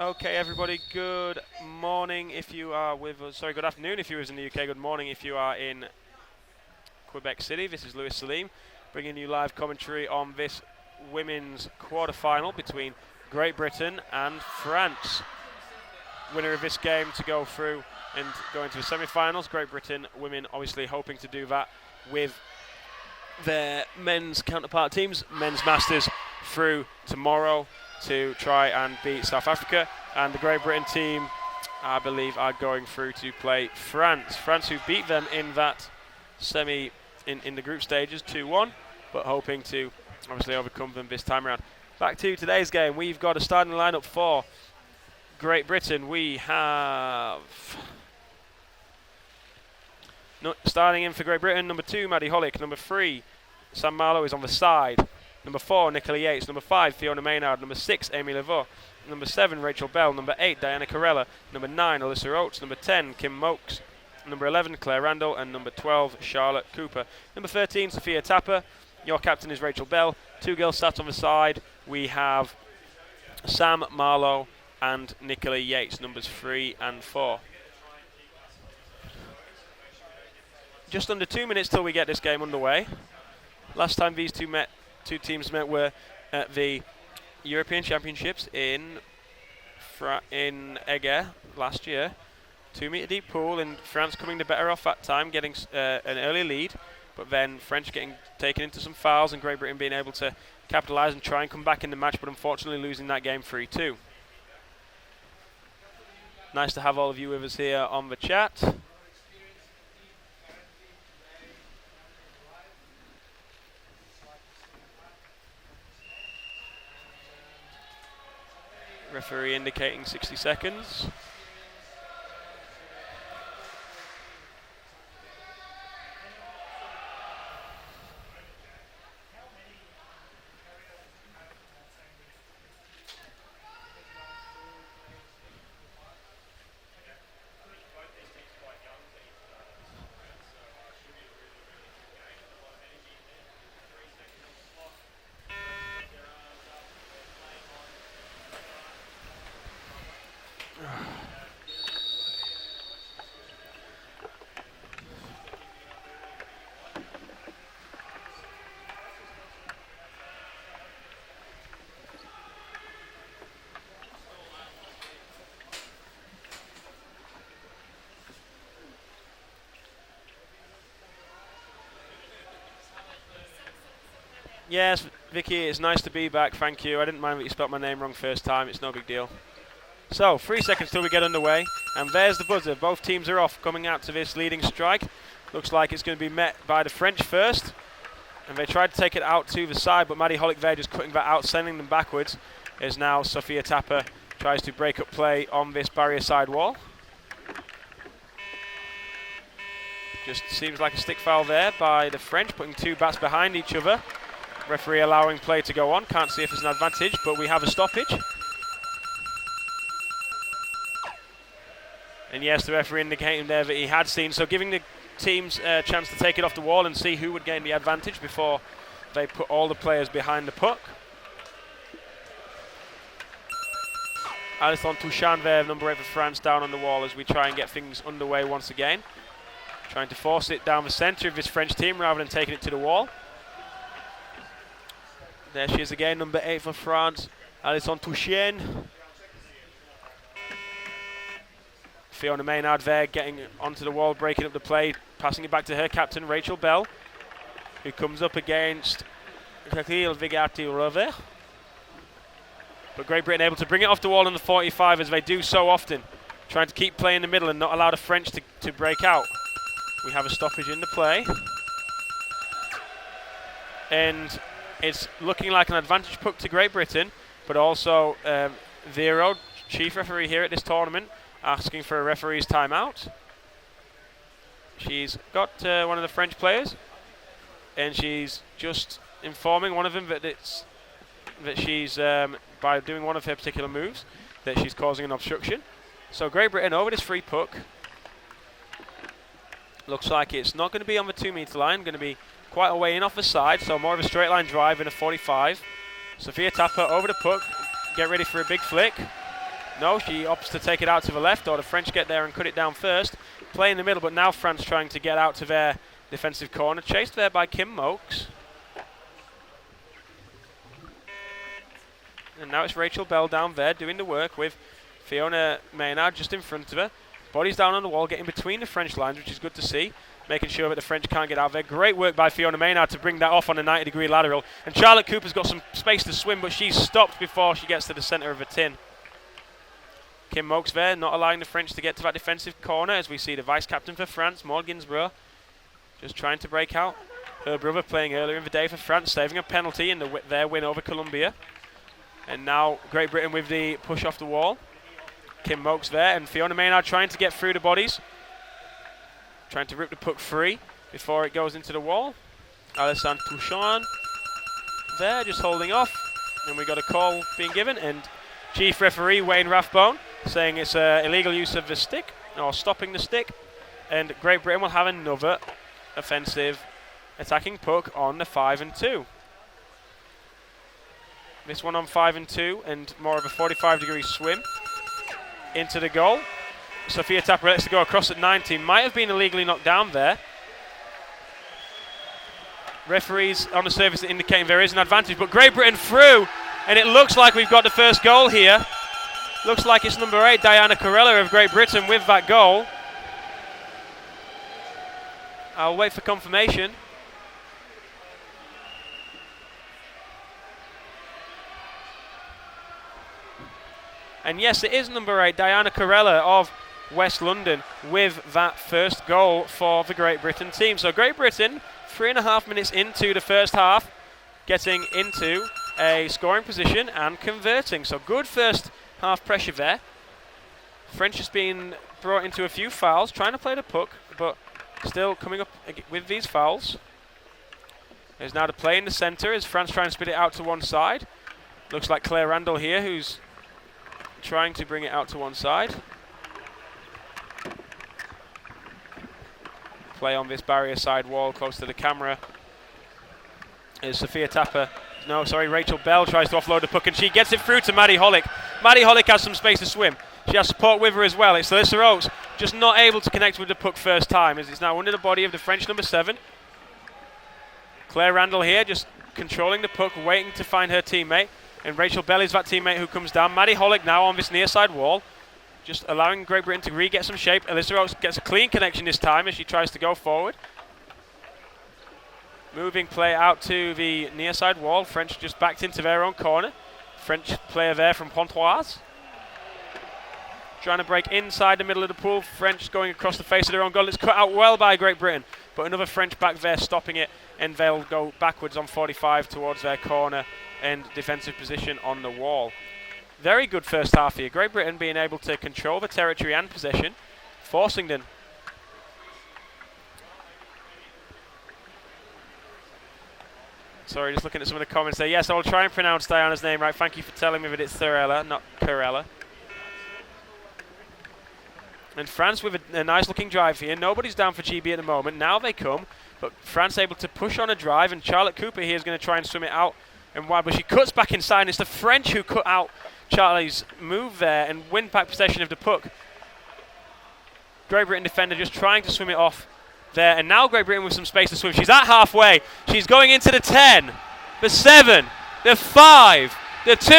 Okay, everybody, good morning if you are with us. Sorry, good afternoon if you're in the UK. Good morning if you are in Quebec City. This is Louis Salim bringing you live commentary on this women's quarter-final between Great Britain and France. Winner of this game to go through and go into the semi-finals. Great Britain women obviously hoping to do that with their men's counterpart teams, men's masters, through tomorrow to try and beat South Africa. And the Great Britain team, I believe, are going through to play France. France, who beat them in that semi in the group stages 2-1, but hoping to obviously overcome them this time around. Back to today's game, we've got a starting lineup for Great Britain. We have starting in for Great Britain, number 2, Maddie Hollick. Number 3, Sam Marlowe is on the side. Number 4, Nicola Yates. Number 5, Fiona Maynard. Number 6, Amy Laveau. Number 7, Rachel Bell. Number 8, Diana Carella. Number 9, Alyssa Oates. Number 10, Kim Mokes. Number 11, Claire Randall. And number 12, Charlotte Cooper. Number 13, Sophia Tapper. Your captain is Rachel Bell. 2 girls sat on the side. We have Sam Marlowe and Nicola Yates, numbers 3 and 4. Just under 2 minutes till we get this game underway. Last time these two teams met were at the European Championships in Eger last year. 2 metre deep pool, and France coming the better off that time, getting an early lead, but then French getting taken into some fouls and Great Britain being able to capitalise and try and come back in the match, but unfortunately losing that game 3-2. Nice to have all of you with us here on the chat. Referee indicating 60 seconds. Yes, Vicky, it's nice to be back, thank you. I didn't mind that you spelled my name wrong first time, it's no big deal. So, 3 seconds till we get underway, and there's the buzzer. Both teams are off, coming out to this leading strike. Looks like it's going to be met by the French first, and they tried to take it out to the side, but Maddie Hollick there just cutting that out, sending them backwards, is now Sophia Tapper tries to break up play on this barrier side wall. Just seems like a stick foul there by the French, putting 2 bats behind each other. Referee allowing play to go on. Can't see if it's an advantage, but we have a stoppage. And yes, the referee indicating there that he had seen. So giving the teams a chance to take it off the wall and see who would gain the advantage before they put all the players behind the puck. Alison Touchant there, number 8 for France, down on the wall as we try and get things underway once again. Trying to force it down the centre of this French team rather than taking it to the wall. There she is again, number 8 for France, Alison Touchant. Fiona Maynard there, getting onto the wall, breaking up the play, passing it back to her captain, Rachel Bell, who comes up against Cecile Vigati-Rover. But Great Britain able to bring it off the wall in the 45, as they do so often, trying to keep play in the middle and not allow the French to break out. We have a stoppage in the play. And it's looking like an advantage puck to Great Britain, but also Vero, chief referee here at this tournament, asking for a referee's timeout. She's got one of the French players, and she's just informing one of them that she's by doing one of her particular moves that she's causing an obstruction. So Great Britain over this free puck. Looks like it's not going to be on the 2 metre line, going to be quite a way in off the side, so more of a straight line drive in a 45. Sophia Tapper over the puck, get ready for a big flick. No, she opts to take it out to the left, or the French get there and cut it down first. Play in the middle, but now France trying to get out to their defensive corner. Chased there by Kim Mokes. And now it's Rachel Bell down there doing the work with Fiona Maynard just in front of her. Bodies down on the wall, getting between the French lines, which is good to see. Making sure that the French can't get out there. Great work by Fiona Maynard to bring that off on a 90-degree lateral. And Charlotte Cooper's got some space to swim, but she's stopped before she gets to the centre of the tin. Kim Mokes there, not allowing the French to get to that defensive corner, as we see the vice-captain for France, Maud Ginsborough, just trying to break out. Her brother playing earlier in the day for France, saving a penalty in their win over Colombia. And now Great Britain with the push off the wall. Kim Mokes there, and Fiona Maynard trying to get through the bodies. Trying to rip the puck free before it goes into the wall. Alessandre Touchon there, just holding off. And we got a call being given, and chief referee Wayne Rathbone saying it's illegal use of the stick, or stopping the stick. And Great Britain will have another offensive attacking puck on the 5 and 2. This one on 5 and 2, and more of a 45-degree swim into the goal. Sophia Tapper lets it go across at 19. Might have been illegally knocked down there. Referees on the surface indicating there is an advantage, but Great Britain through, and it looks like we've got the first goal here. Looks like it's number 8, Diana Corella of Great Britain with that goal. I'll wait for confirmation. And yes, it is number 8, Diana Corella of West London with that first goal for the Great Britain team. So Great Britain, 3.5 minutes into the first half, getting into a scoring position and converting. So good first half pressure there. French has been brought into a few fouls, trying to play the puck, but still coming up with these fouls. There's now the play in the centre as France trying to spit it out to one side. Looks like Claire Randall here who's trying to bring it out to one side. Play on this barrier side wall close to the camera is Sophia Tapper. Rachel Bell tries to offload the puck and she gets it through to Maddie Hollick. Maddie Hollick has some space to swim. She has support with her as well. It's Alyssa Oates just not able to connect with the puck first time as it's now under the body of the French number 7. Claire Randall here just controlling the puck, waiting to find her teammate. And Rachel Bell is that teammate who comes down. Maddie Hollick now on this near side wall, just allowing Great Britain to re-get some shape. Alyssa Oates gets a clean connection this time as she tries to go forward. Moving play out to the near side wall. French just backed into their own corner. French player there from Pontoise. Trying to break inside the middle of the pool. French going across the face of their own goal. It's cut out well by Great Britain. But another French back there stopping it. And they'll go backwards on 45 towards their corner and defensive position on the wall. Very good first half here. Great Britain being able to control the territory and possession. Forcing them. Sorry, just looking at some of the comments there. Yes, I'll try and pronounce Diana's name right. Thank you for telling me that it's Thorella, not Corella. And France with a nice looking drive here. Nobody's down for GB at the moment. Now they come, but France able to push on a drive, and Charlotte Cooper here is going to try and swim it out and wide, but she cuts back inside, and it's the French who cut out Charlie's move there and win back possession of the puck. Great Britain defender just trying to swim it off there, and now Great Britain with some space to swim. She's at halfway. She's going into the 10, the 7, the 5, the 2,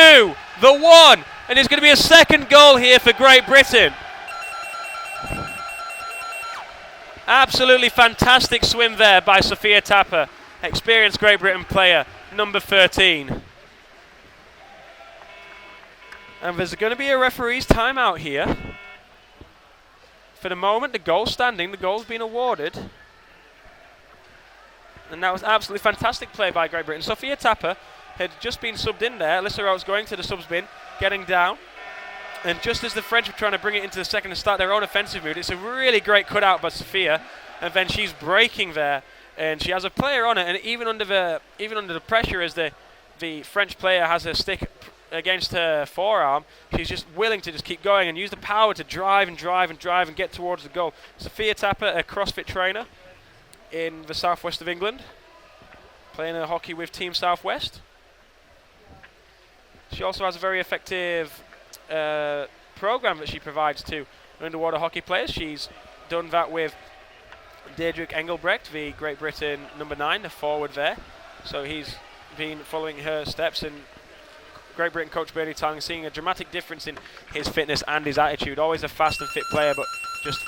the 1, and there's going to be a second goal here for Great Britain. Absolutely fantastic swim there by Sophia Tapper, experienced Great Britain player, number 13. And there's going to be a referee's timeout here. For the moment, the goal's standing, the goal's been awarded. And that was absolutely fantastic play by Great Britain. Sophia Tapper had just been subbed in there. Alyssa Oates going to the subs bin, getting down. And just as the French were trying to bring it into the second and start their own offensive mood, it's a really great cutout by Sophia. And then she's breaking there. And she has a player on it, and even under the pressure as the French player has her stick against her forearm, she's just willing to just keep going and use the power to drive and get towards the goal. Sophia Tapper, a CrossFit trainer in the southwest of England, playing her hockey with Team Southwest. She also has a very effective program that she provides to underwater hockey players. She's done that with Deirdre Engelbrecht, the Great Britain number 9, the forward there. So he's been following her steps, and Great Britain coach Bernie Tang seeing a dramatic difference in his fitness and his attitude. Always a fast and fit player, but just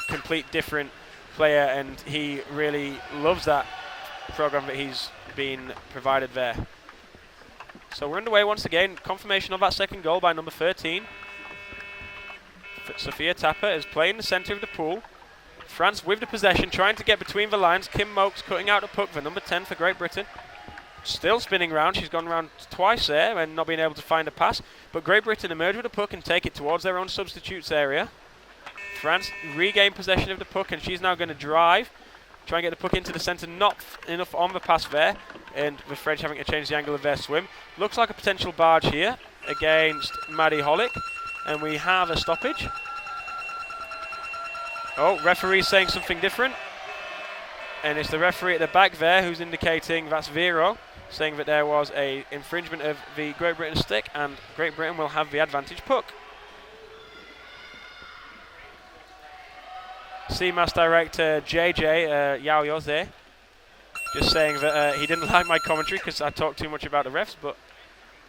complete different player, and he really loves that program that he's been provided there. So we're underway once again. Confirmation of that second goal by number 13. Sophia Tapper is playing the centre of the pool. France with the possession, trying to get between the lines. Kim Mokes cutting out the puck for number 10 for Great Britain. Still spinning round. She's gone round twice there and not being able to find a pass. But Great Britain emerge with the puck and take it towards their own substitutes area. France regain possession of the puck, and she's now going to drive. Try and get the puck into the centre. Not enough on the pass there. And the French having to change the angle of their swim. Looks like a potential barge here against Maddie Hollick. And we have a stoppage. Oh, referee saying something different. And it's the referee at the back there who's indicating that's Vero, saying that there was a infringement of the Great Britain stick, and Great Britain will have the advantage puck. CMAS director JJ Yao Yoze just saying that he didn't like my commentary because I talked too much about the refs, but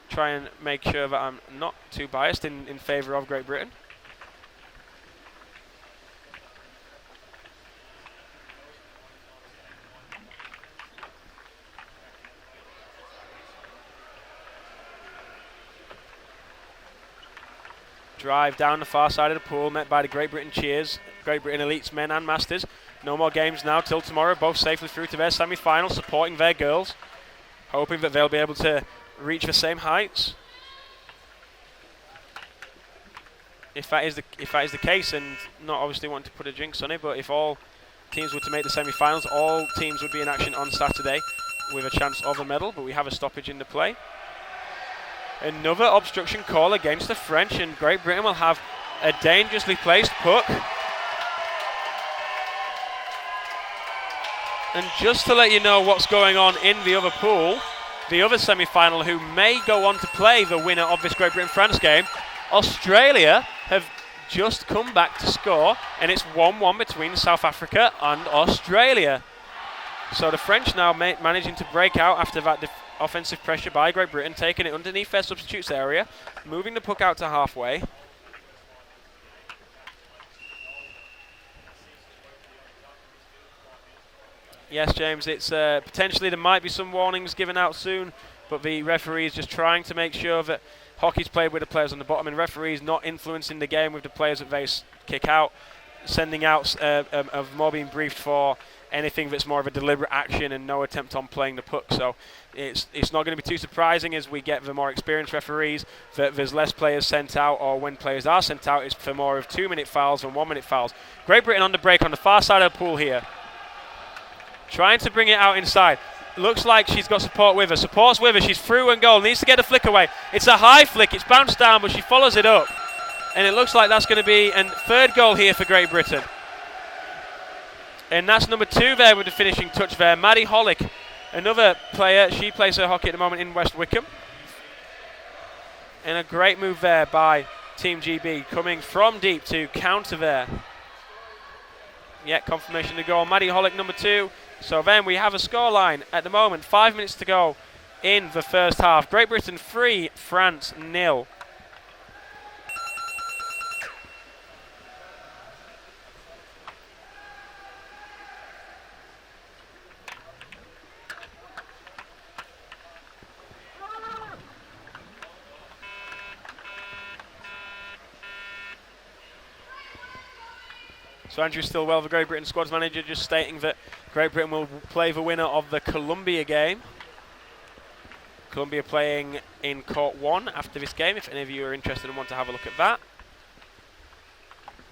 try and make sure that I'm not too biased in favour of Great Britain. Drive down the far side of the pool, met by the Great Britain cheers. Great Britain elites, men and masters. No more games now till tomorrow, both safely through to their semi-final, supporting their girls, hoping that they'll be able to reach the same heights. If that is the case, and not obviously wanting to put a jinx on it, but if all teams were to make the semi-finals, all teams would be in action on Saturday with a chance of a medal, but we have a stoppage in the play. Another obstruction call against the French, and Great Britain will have a dangerously placed puck. And just to let you know what's going on in the other pool, the other semi-final who may go on to play the winner of this Great Britain-France game, Australia have just come back to score, and it's 1-1 between South Africa and Australia. So the French now managing to break out after that offensive pressure by Great Britain, taking it underneath their substitutes area, moving the puck out to halfway. Yes, James, it's potentially there might be some warnings given out soon, but the referee is just trying to make sure that hockey's played with the players on the bottom, and referees not influencing the game with the players that they kick out, sending out of more being briefed for anything that's more of a deliberate action and no attempt on playing the puck. So it's not going to be too surprising as we get the more experienced referees that there's less players sent out, or when players are sent out, it's for more of 2-minute fouls than 1-minute fouls. Great Britain on the break on the far side of the pool here. Trying to bring it out inside. Looks like she's got support with her. Support's with her. She's through and goal. Needs to get a flick away. It's a high flick. It's bounced down, but she follows it up. And it looks like that's going to be a third goal here for Great Britain. And that's number 2 there with the finishing touch there. Maddie Hollick, another player. She plays her hockey at the moment in West Wickham. And a great move there by Team GB, coming from deep to counter there. Yeah, confirmation to goal. Maddie Hollick, number 2. So then we have a scoreline at the moment. 5 minutes to go in the first half. Great Britain 3, France 0. So Andrew Stillwell, the Great Britain squad's manager, just stating that Great Britain will play the winner of the Colombia game. Colombia playing in Court 1 after this game, if any of you are interested and want to have a look at that.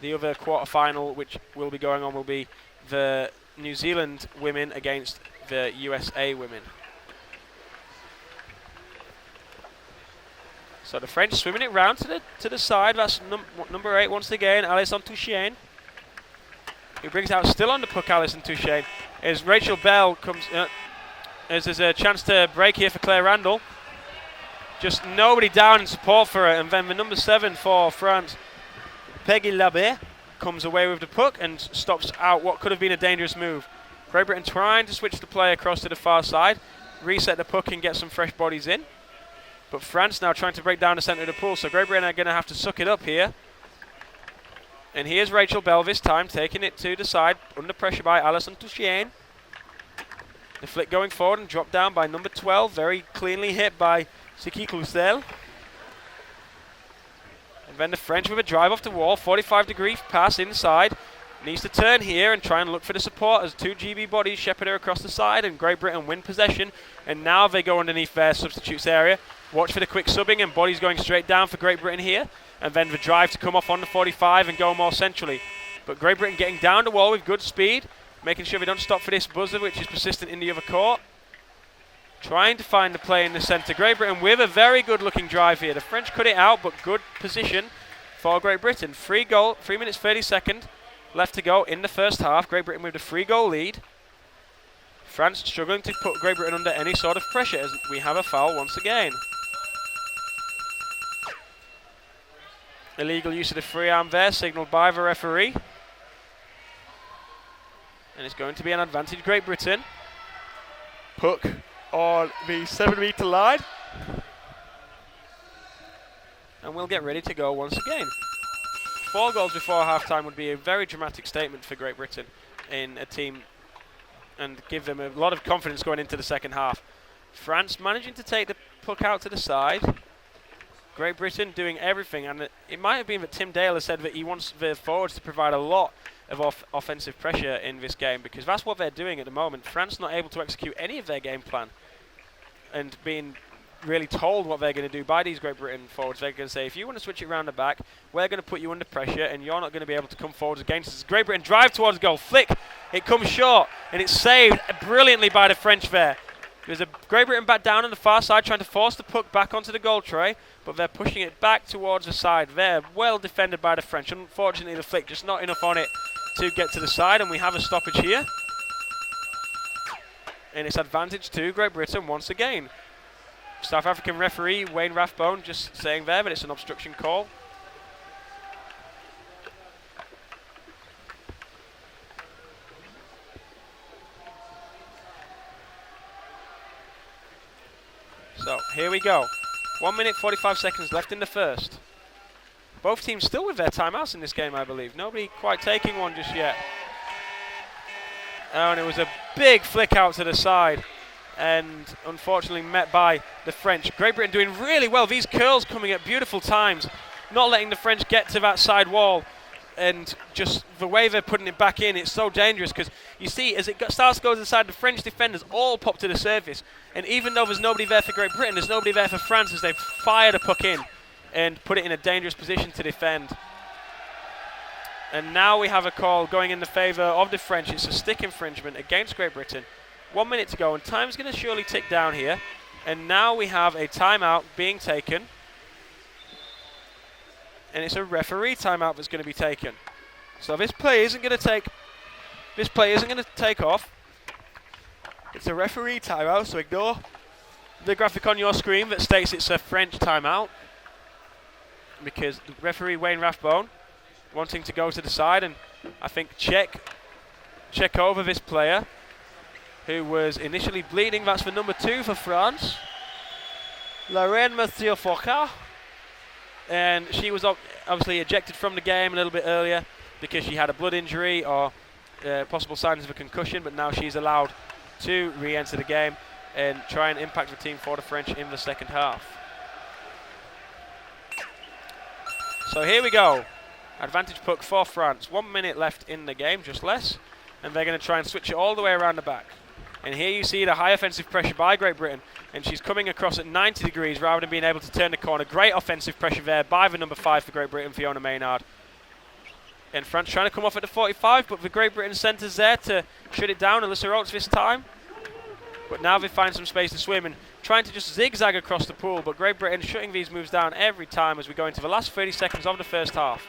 The other quarter-final which will be going on will be the New Zealand women against the USA women. So the French swimming it round to the side. That's number 8 once again, Alison Touchain, who brings out still on the puck Alison Touchain. As Rachel Bell comes, as there's a chance to break here for Claire Randall. Just nobody down in support for it. And then the number 7 for France, Peggy Labé, comes away with the puck and stops out what could have been a dangerous move. Great Britain trying to switch the play across to the far side, reset the puck and get some fresh bodies in. But France now trying to break down the centre of the pool, so Great Britain are going to have to suck it up here. And here's Rachel Bell this time, taking it to the side, under pressure by Alison Touchien. The flick going forward and dropped down by number 12, very cleanly hit by Siki Clousel. And then the French with a drive off the wall, 45-degree pass inside. Needs to turn here and try and look for the support as 2 GB bodies shepherd her across the side, and Great Britain win possession. And now they go underneath their substitutes area. Watch for the quick subbing and bodies going straight down for Great Britain here. And then the drive to come off on the 45 and go more centrally. But Great Britain getting down the wall with good speed, making sure they don't stop for this buzzer, which is persistent in the other court. Trying to find the play in the centre. Great Britain with a very good looking drive here. The French cut it out, but good position for Great Britain. 3 minutes 30 left to go in the first half. Great Britain with a 3-goal lead. France struggling to put Great Britain under any sort of pressure as we have a foul once again. Illegal use of the free arm there, signalled by the referee. And it's going to be an advantage Great Britain. Puck on the 7-metre line. And we'll get ready to go once again. 4 goals before half-time would be a very dramatic statement for Great Britain in a team and give them a lot of confidence going into the second half. France managing to take the puck out to the side. Great Britain doing everything, and it might have been that Tim Dale has said that he wants the forwards to provide a lot of offensive pressure in this game, because that's what they're doing at the moment. France not able to execute any of their game plan and being really told what they're going to do by these Great Britain forwards. They're going to say, if you want to switch it around the back, we're going to put you under pressure and you're not going to be able to come forwards against us. Great Britain drive towards goal, flick, it comes short, and it's saved brilliantly by the French there. There's a Great Britain back down on the far side trying to force the puck back onto the goal tray, but they're pushing it back towards the side. They're well defended by the French. Unfortunately, the flick just not enough on it to get to the side, and we have a stoppage here. And it's advantage to Great Britain once again. South African referee Wayne Rathbone just saying there that it's an obstruction call. So here we go. 1 minute 45 seconds left in the first. Both teams still with their timeouts in this game, I believe. Nobody quite taking one just yet. Oh, and it was a big flick out to the side, and unfortunately met by the French. Great Britain doing really well. These curls coming at beautiful times, not letting the French get to that side wall, and just the way they're putting it back in, it's so dangerous, because you see as it starts to go to the side, the French defenders all pop to the surface, and even though there's nobody there for Great Britain, there's nobody there for France as they fire the puck in and put it in a dangerous position to defend. And now we have a call going in the favour of the French. It's a stick infringement against Great Britain. 1 minute to go, and time's going to surely tick down here. And now we have a timeout being taken. And it's a referee timeout that's going to be taken. So this play isn't going to take off. It's a referee timeout, so ignore the graphic on your screen that states it's a French timeout, because the referee Wayne Rathbone wanting to go to the side and I think check over this player who was initially bleeding. That's the number 2 for France, Lorraine Monsieur Foucault, and she was obviously ejected from the game a little bit earlier because she had a blood injury or possible signs of a concussion, but now she's allowed to re-enter the game and try and impact the team for the French in the second half. So here we go. Advantage puck for France. 1 minute left in the game, just less. And they're going to try and switch it all the way around the back. And here you see the high offensive pressure by Great Britain. And she's coming across at 90 degrees rather than being able to turn the corner. Great offensive pressure there by the number 5 for Great Britain, Fiona Maynard. And France trying to come off at the 45, but the Great Britain centre's there to shut it down. Alyssa Oates this time. But now they find some space to swim and trying to just zigzag across the pool. But Great Britain shutting these moves down every time as we go into the last 30 seconds of the first half.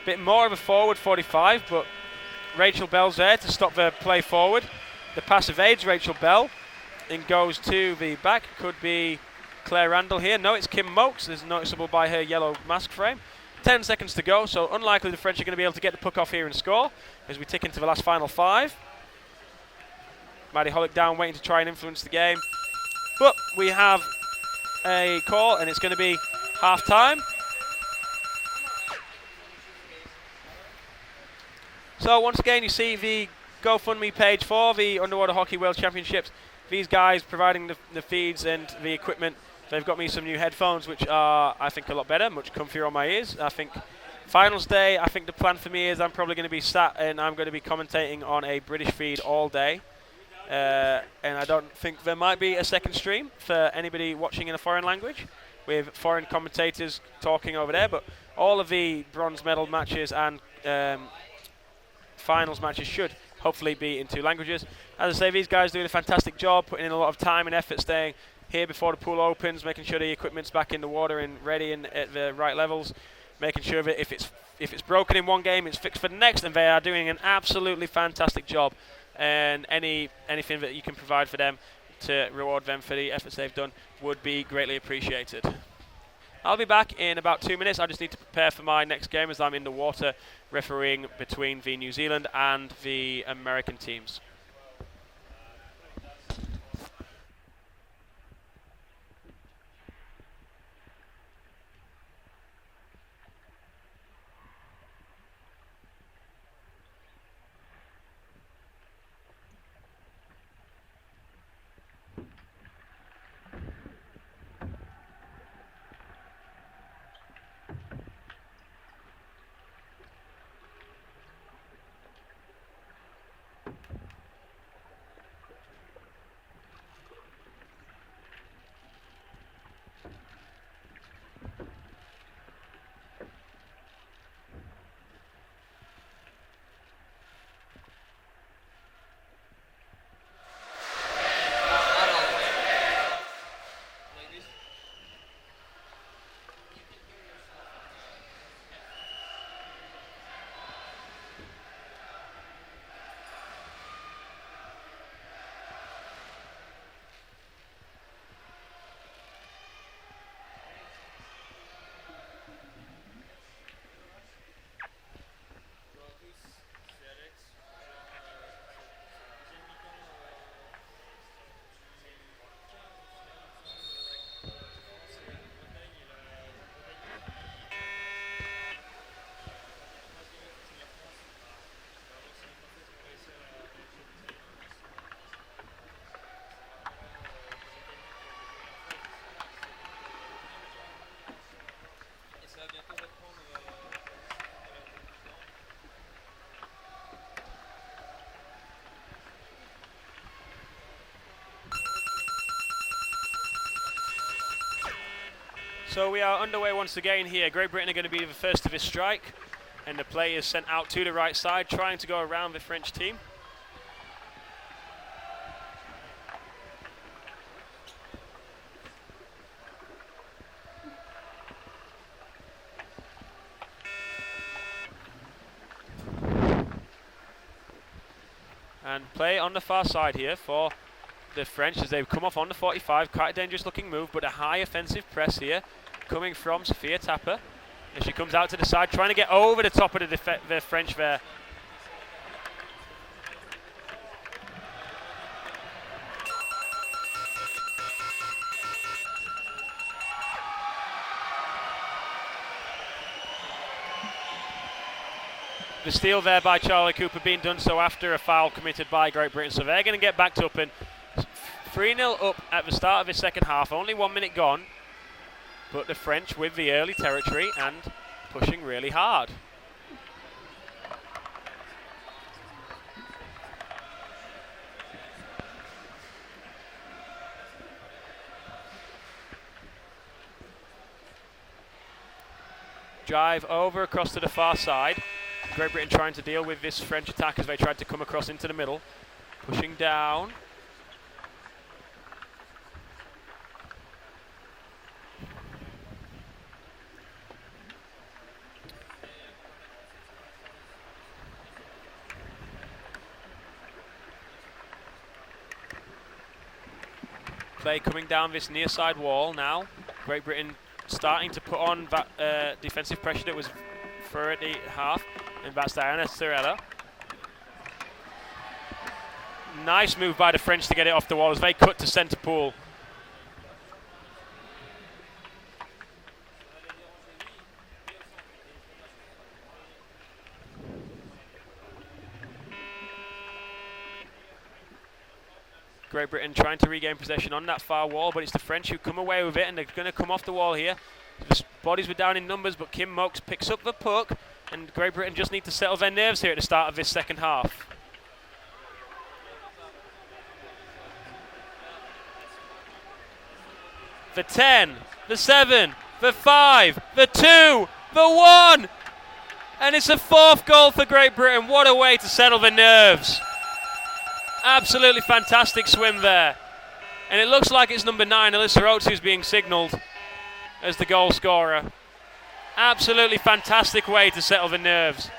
Bit more of a forward 45, but Rachel Bell's there to stop the play forward. The pass evades Rachel Bell and goes to the back. Could be Claire Randall here. No, it's Kim Mokes. This is noticeable by her yellow mask frame. 10 seconds to go, so unlikely the French are going to be able to get the puck off here and score as we tick into the last final 5. Maddie Hollick down waiting to try and influence the game. But we have a call and it's going to be half time. So once again you see the GoFundMe page for the Underwater Hockey World Championships. These guys providing the feeds and the equipment. They've got me some new headphones which are, I think, a lot better, much comfier on my ears. I think finals day, I think the plan for me is I'm probably going to be sat and I'm going to be commentating on a British feed all day. And I don't think there might be a second stream for anybody watching in a foreign language with foreign commentators talking over there, but all of the bronze medal matches and finals matches should hopefully be in 2 languages. As I say, these guys doing a fantastic job, putting in a lot of time and effort staying here before the pool opens, making sure the equipment's back in the water and ready and at the right levels, making sure that if it's broken in one game, it's fixed for the next, and they are doing an absolutely fantastic job. And anything that you can provide for them to reward them for the efforts they've done would be greatly appreciated. I'll be back in about 2 minutes. I just need to prepare for my next game as I'm in the water refereeing between the New Zealand and the American teams. So we are underway once again here. Great Britain are going to be the first to this strike, and the play is sent out to the right side, trying to go around the French team. And play on the far side here for the French as they come off on the 45. Quite a dangerous looking move, but a high offensive press here coming from Sophia Tapper as she comes out to the side, trying to get over the top of the French there. The steal there by Charlie Cooper being done so after a foul committed by Great Britain. So they're going to get backed up and 3-0 up at the start of the second half. Only 1 minute gone, but the French with the early territory and pushing really hard. Drive over across to the far side. Great Britain trying to deal with this French attack as they tried to come across into the middle. Pushing down. Play coming down this near side wall now. Great Britain starting to put on that defensive pressure that was for the half, and that's Diana Sorella. Nice move by the French to get it off the wall as they cut to centre pool. Great Britain trying to regain possession on that far wall, but it's the French who come away with it, and they're going to come off the wall here. The bodies were down in numbers, but Kim Mokes picks up the puck, and Great Britain just need to settle their nerves here at the start of this second half. The 10, the 7, the 5, the 2, the 1, and it's a 4th goal for Great Britain. What a way to settle the nerves. Absolutely fantastic swim there. And it looks like it's number 9, Alyssa Oates, who's being signalled as the goal scorer. Absolutely fantastic way to settle the nerves.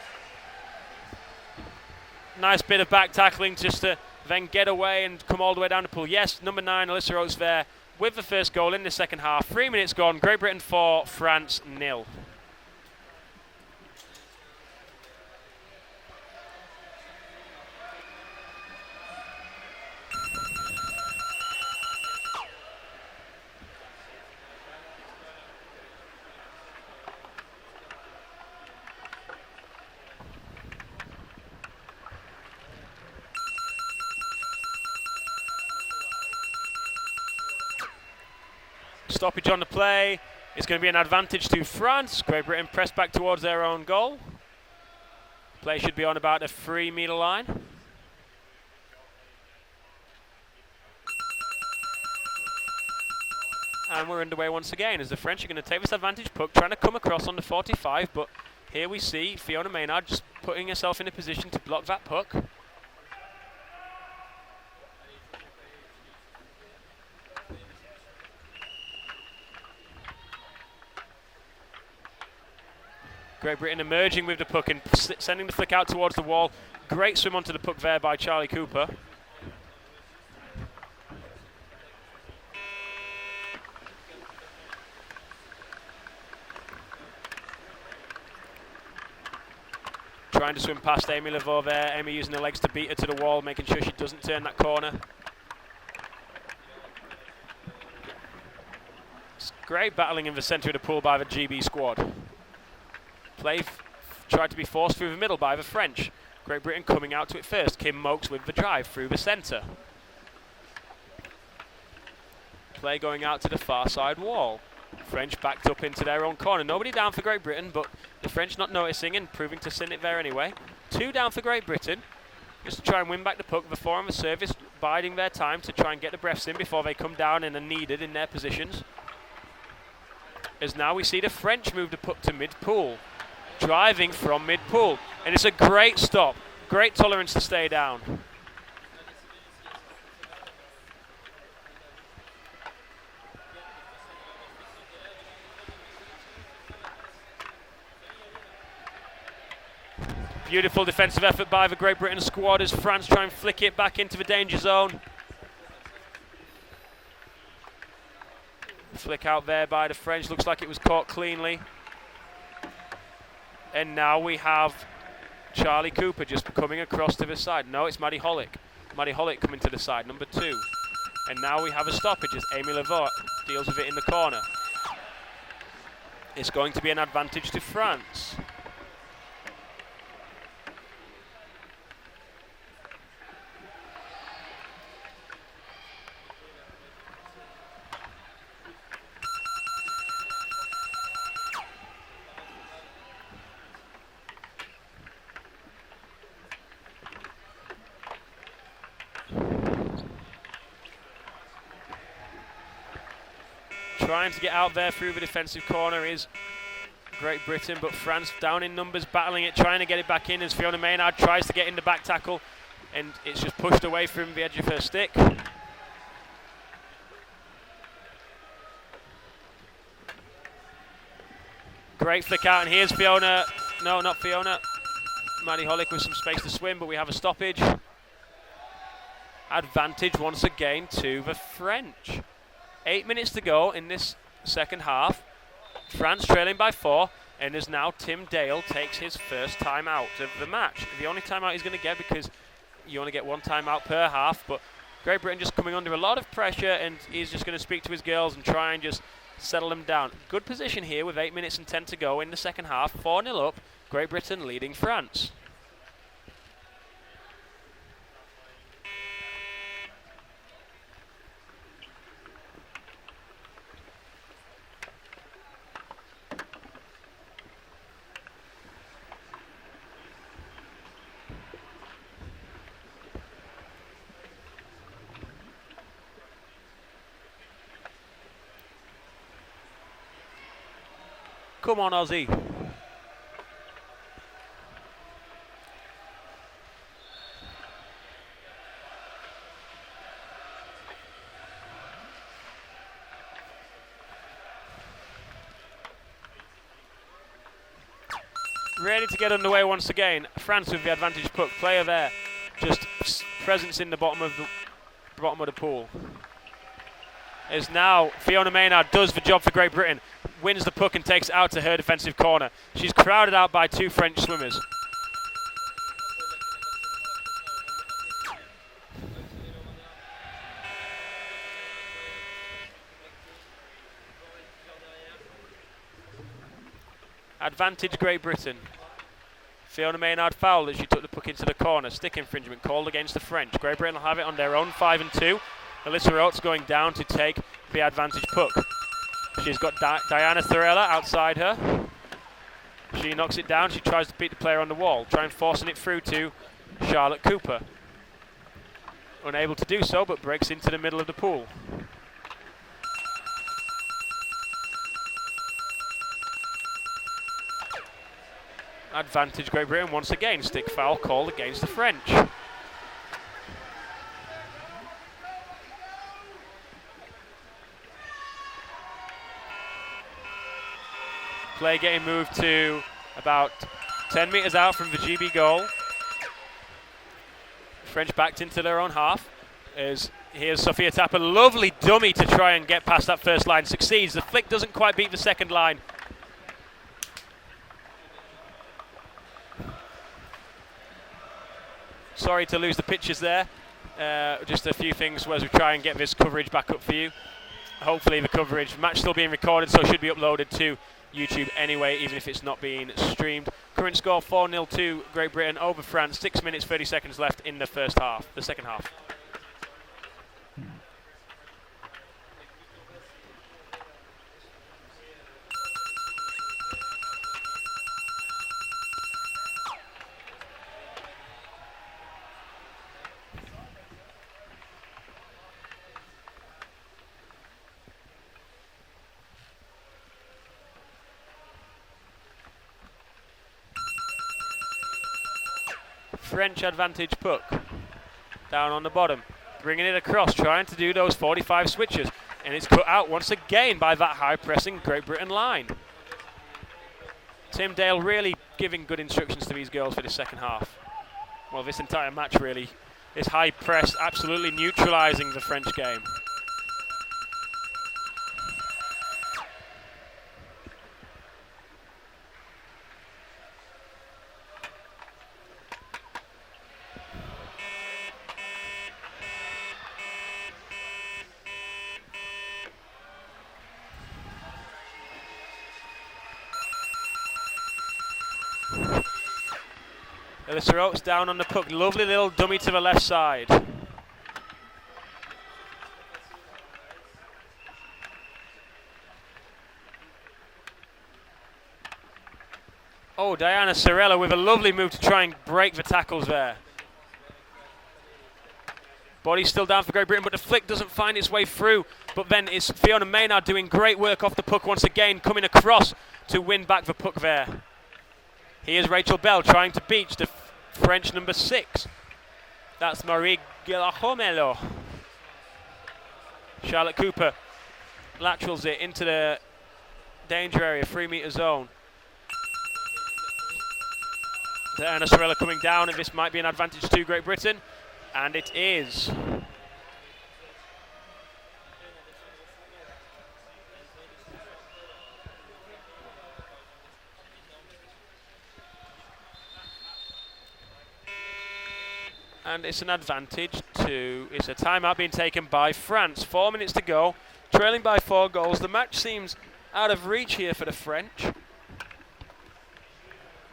Nice bit of back tackling just to then get away and come all the way down the pool. Yes, number 9, Alyssa Oates there with the first goal in the second half. 3 minutes gone. Great Britain 4, France 0. Stoppage on the play. It's going to be an advantage to France. Great Britain press back towards their own goal. Play should be on about the 3-metre line. And we're underway once again as the French are going to take this advantage puck, trying to come across on the 45, but here we see Fiona Maynard just putting herself in a position to block that puck. Great Britain emerging with the puck and sending the flick out towards the wall. Great swim onto the puck there by Charlie Cooper. Trying to swim past Amy Laveau there. Amy using her legs to beat her to the wall, making sure she doesn't turn that corner. It's great battling in the centre of the pool by the GB squad. Play tried to be forced through the middle by the French. Great Britain coming out to it first. Kim Mokes with the drive through the centre. Play going out to the far side wall. French backed up into their own corner. Nobody down for Great Britain, but the French not noticing and proving to send it there anyway. 2 down for Great Britain. Just to try and win back the puck. The 4 on the service, biding their time to try and get the breaths in before they come down and are needed in their positions. As now we see the French move the puck to mid-pool. Driving from mid-pool, and it's a great stop, great tolerance to stay down. Beautiful defensive effort by the Great Britain squad as France try and flick it back into the danger zone. Flick out there by the French, looks like it was caught cleanly. And now we have Charlie Cooper just coming across to the side. No, it's Maddie Hollick. Maddie Hollick coming to the side, number 2. And now we have a stoppage as Amy Laveau deals with it in the corner. It's going to be an advantage to France. Trying to get out there through the defensive corner is Great Britain, but France down in numbers, battling it, trying to get it back in as Fiona Maynard tries to get in the back tackle, and it's just pushed away from the edge of her stick. Great flick out, and here's Fiona. No, not Fiona. Maddie Hollick with some space to swim, but we have a stoppage. Advantage once again to the French. 8 minutes to go in this second half. France trailing by 4, and as now Tim Dale takes his first timeout of the match. The only timeout he's going to get, because you only get 1 timeout per half, but Great Britain just coming under a lot of pressure, and he's just going to speak to his girls and try and just settle them down. Good position here with 8 minutes and 10 to go in the second half. 4-0 up, Great Britain leading France. Come on, Aussie. Ready to get underway once again. France with the advantage puck. Player there, just presence in the bottom of the pool. As now Fiona Maynard does the job for Great Britain. Wins the puck and takes it out to her defensive corner. She's crowded out by 2 French swimmers. Advantage Great Britain. Fiona Maynard fouled as she took the puck into the corner. Stick infringement called against the French. Great Britain will have it on their own 5 and 2. Alyssa Oates going down to take the advantage puck. She's got Diana Thorella outside her. She knocks it down. She tries to beat the player on the wall, trying forcing it through to Charlotte Cooper. Unable to do so, but breaks into the middle of the pool. Advantage Great Britain once again. Stick foul called against the French. Play getting moved to about 10 metres out from the GB goal. French backed into their own half. Here's Sophia Tapper, lovely dummy to try and get past that first line. Succeeds. The flick doesn't quite beat the second line. Sorry to lose the pictures there. Just a few things as we try and get this coverage back up for you. Hopefully the coverage, match still being recorded, so it should be uploaded to YouTube anyway, even if it's not being streamed. Current score 4-0 to Great Britain over France. 6 minutes 30 seconds left in the second half. French advantage puck. Down on the bottom. Bringing it across, trying to do those 45 switches. And it's cut out once again by that high-pressing Great Britain line. Tim Dale really giving good instructions to these girls for the second half. Well, this entire match really. This high press absolutely neutralising the French game. Alyssa Oates down on the puck. Lovely little dummy to the left side. Oh, Diana Sorella with a lovely move to try and break the tackles there. Body's still down for Great Britain, but the flick doesn't find its way through. But then it's Fiona Maynard doing great work off the puck once again, coming across to win back the puck there. Here's Rachel Bell trying to beat the French number 6. That's Marie Guillermo. Charlotte Cooper laterals it into the danger area, 3 metre zone. Diana Sorella coming down, and this might be an advantage to Great Britain. And it is. And it's an advantage it's a timeout being taken by France. 4 minutes to go, trailing by 4 goals. The match seems out of reach here for the French.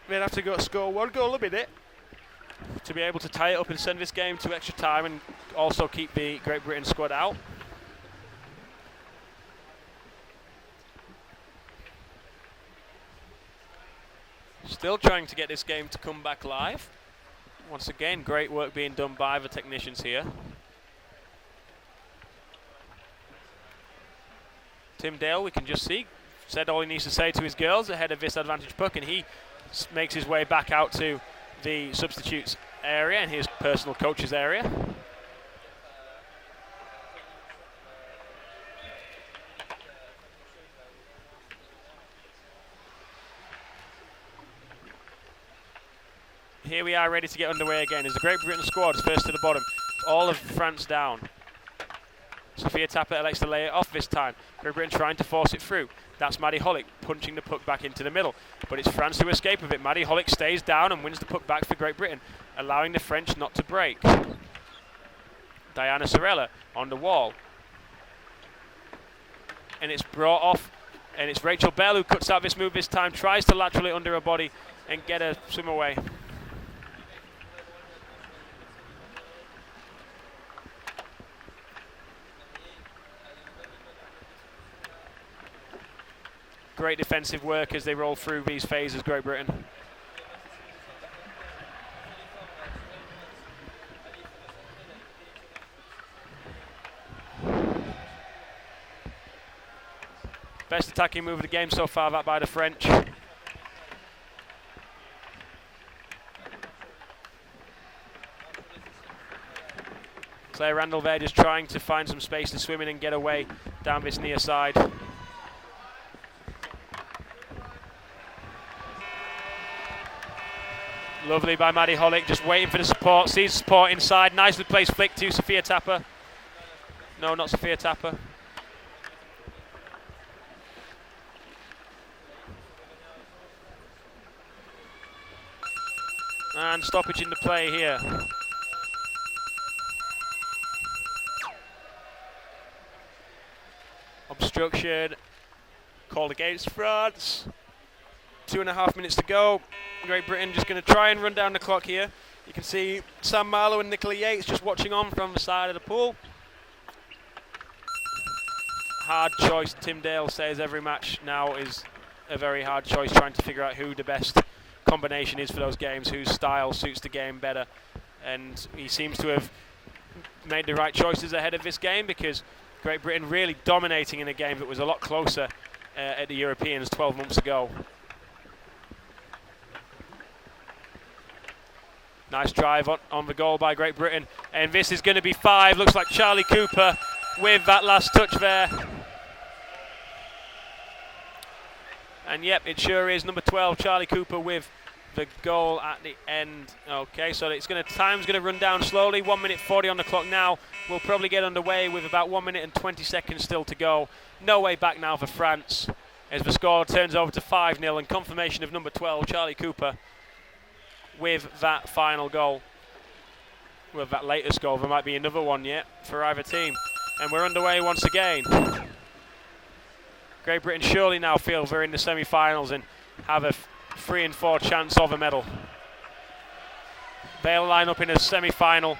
They'd have to score 1 goal a minute to be able to tie it up and send this game to extra time and also keep the Great Britain squad out. Still trying to get this game to come back live. Once again, great work being done by the technicians here. Tim Dale, we can just see, said all he needs to say to his girls ahead of this advantage puck, and he makes his way back out to the substitutes area and his personal coach's area. Here we are ready to get underway again as the Great Britain squad is first to the bottom. All of France down. Sophia Tapper elects to lay it off this time. Great Britain trying to force it through. That's Maddie Hollick punching the puck back into the middle. But it's France who escape with it. Maddie Hollick stays down and wins the puck back for Great Britain, allowing the French not to break. Diana Sorella on the wall. And it's brought off. And it's Rachel Bell who cuts out this move this time, tries to lateral it under her body and get a swim away. Great defensive work as they roll through these phases, Great Britain. Best attacking move of the game so far, that by the French. Claire Randall there just trying to find some space to swim in and get away down this near side. Lovely by Maddie Hollick, just waiting for the support. Sees support inside. Nicely placed flick to Sophia Tapper. No, not Sophia Tapper. And stoppage in the play here. Obstruction called against France. 2.5 minutes to go. Great Britain just going to try and run down the clock here. You can see Sam Marlowe and Nicola Yates just watching on from the side of the pool. Hard choice. Tim Dale says every match now is a very hard choice, trying to figure out who the best combination is for those games, whose style suits the game better. And he seems to have made the right choices ahead of this game, because Great Britain really dominating in a game that was a lot closer at the Europeans 12 months ago. Nice drive on the goal by Great Britain. And this is going to be 5. Looks like Charlie Cooper with that last touch there. And yep, it sure is number 12, Charlie Cooper, with the goal at the end. Okay, so time's going to run down slowly. 1 minute 40 on the clock now. We'll probably get underway with about 1 minute and 20 seconds still to go. No way back now for France, as the score turns over to 5-0, and confirmation of number 12, Charlie Cooper, with that final goal. With that latest goal, there might be another one yet for either team. And we're underway once again. Great Britain surely now feel they're in the semi-finals and have a 3 and 4 chance of a medal. They'll line up in a semi-final.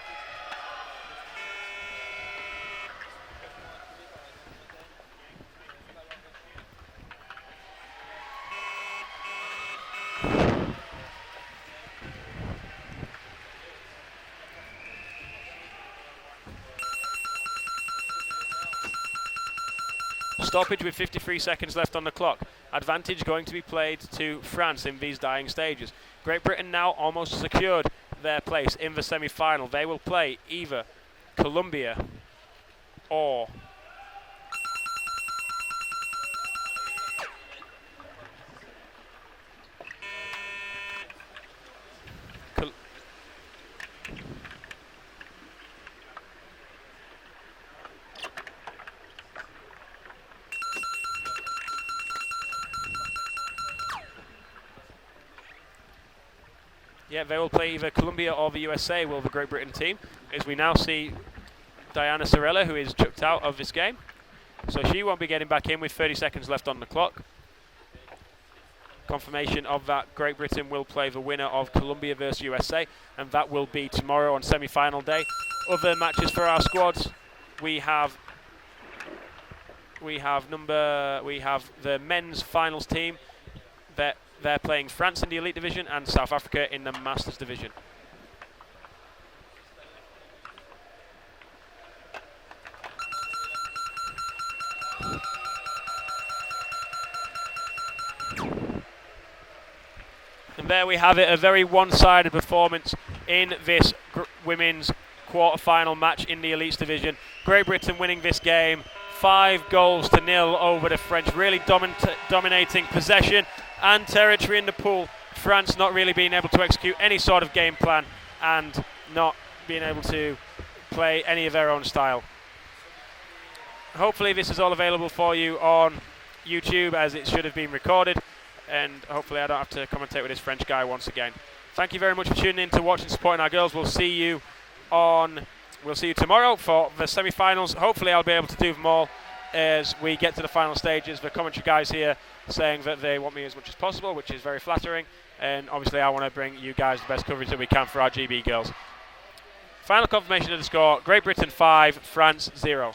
Stoppage with 53 seconds left on the clock. Advantage going to be played to France in these dying stages. Great Britain now almost secured their place in the semi-final. They will play either Colombia or Yeah, they will play either Colombia or the USA, will the Great Britain team, as we now see Diana Sorella, who is chucked out of this game. So she won't be getting back in with 30 seconds left on the clock. Confirmation of that, Great Britain will play the winner of Colombia versus USA, and that will be tomorrow on semi-final day. Other matches for our squads, we have the men's finals team. They're playing France in the elite division and South Africa in the masters division. And there we have it, a very one-sided performance in this women's quarter-final match in the elites division. Great Britain winning this game 5-0 over the French, really dominating possession and territory in the pool. France not really being able to execute any sort of game plan and not being able to play any of their own style. Hopefully this is all available for you on YouTube, as it should have been recorded, and hopefully I don't have to commentate with this French guy once again. Thank you very much for tuning in to watch and supporting our girls. We'll see you tomorrow for the semi-finals. Hopefully I'll be able to do them all as we get to the final stages. The commentary guys here saying that they want me as much as possible, which is very flattering, and obviously I want to bring you guys the best coverage that we can for our GB girls. Final confirmation of the score: Great Britain 5, France 0.